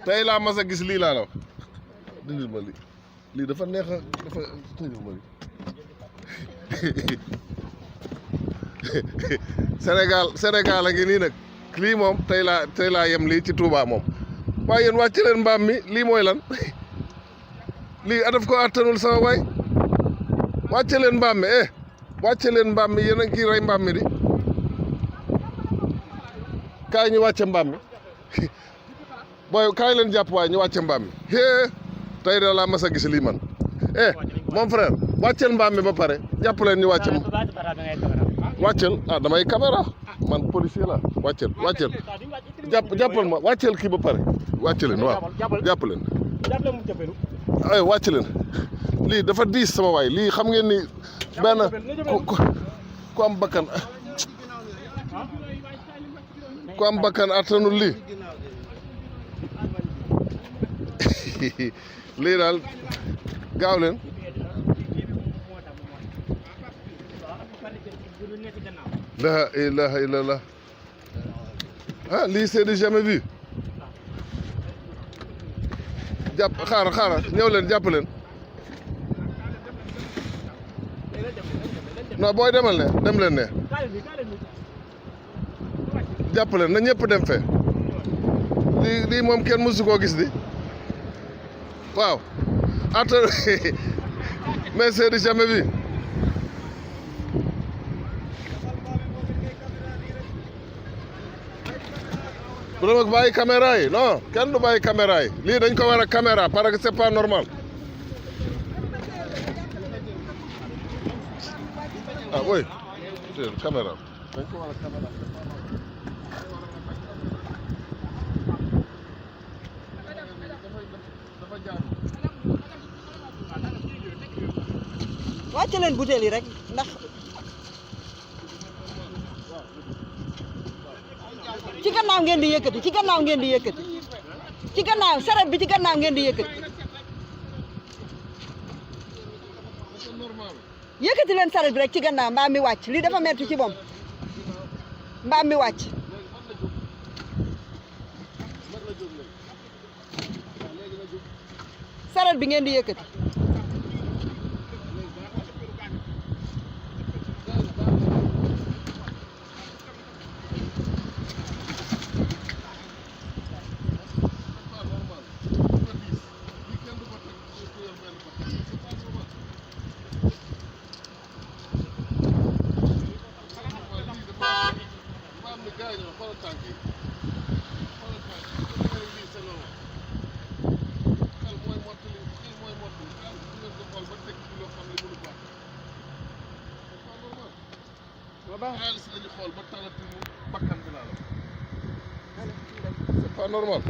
tey laa mas a gis lii laa la wax dindil ma lii dafa neex a dafa dindil ma lii Sénégal a ngi nii nag lii moom tey laa yem lii ci Touba moom waaye yéen wàcc leen mbaam mi lii mooy lan lii daf ko attanul sama waay wàcce leen mbaam mi wàcce leen mbaam mi yéen a ngi rey mbaam mi di kaay ñu wàcce mbaam mi booy kaay leen jàpp waay ñu wàcce mbaam mi tey da laa mas a gis lii man mon frère wàccel mbaam mi ba pare jàpp leen ñu wàcce wàccel damay caméra man policier la wàccel jàppal ma wàccel kii ba pare wàcce leen waaw jàpp leen ay wàcc leen lii dafa diis sama waay lii xam ngeen ni benn ku am bakkan attanul lii lii daal gaaw leen la ilaha illallah lii c'est du jamais vu xaaral ñëw leen jàpp leen non booy demal ne dem leen ne jàpp leen na ñëpp dem fe lii moom kenn mësu koo gis di waaw attends mais c'est du jamais vu bu dama bàyyi caméra yi non kenn du bàyyi caméra yi lii dañ ko war a caméra parce que c'est pas normal oui caméra dañ ko war a caméra wàcce leen bouteilles yi rek ndax ci gannaaw ngeen di yëkkati ci gannaaw ngeen di yëkkati ci gannaaw saret bi ci gannaaw ngeen di yëkkati yëkkati leen saret bi rek ci gannaaw mbaam mi wàcc lii dafa metti ci moom mbaam mi wàcc saret bi ngeen di yëkkati c'est pas normal